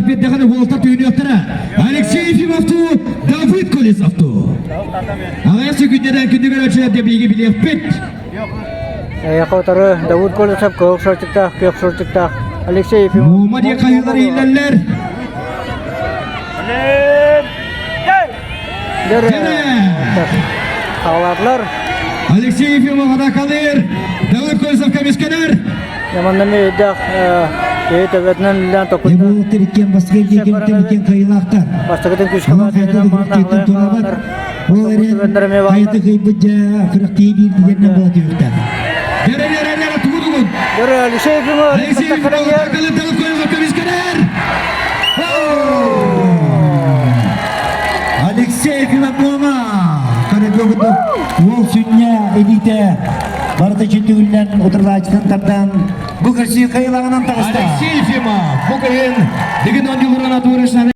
беддеганы волта түйінеттірі. Алексей Ефимовту, Давид Колесовту. Ағайсы күндерден өтшілер деп еге білек бет. Яқотары Давид Колесов көк шортықтақ. Алексей Ефимов. Мумадия қайылар ейлерлер. Қағаларлар. Алексей Ефимов адақалыр. Давид Колесов көмескенер. Яманнан мейдақ өтөбетінен лән тоқыды. Бұл тіріккен басқа елдеген тіріккен қайылақтар. Бастығыдың күш қабатының маңнағылар. Ол әрен қайты қайбыджа қырықтей бердігерінен болады өқтар. Дәрі тұғыдығын. Дәрі Алексей Ефимов. Алексей Ефимов адақалыр. Давид Колесов көмескенер. Алексей Ефимов болма. Қарабөғыды ол сүнне элите барды жүндігілден отырлачтан таптан бұл кірсі қайылағынан тағысты. Алексей Ефимов. Бұл кірген деген 10 жылдырған атуырышынан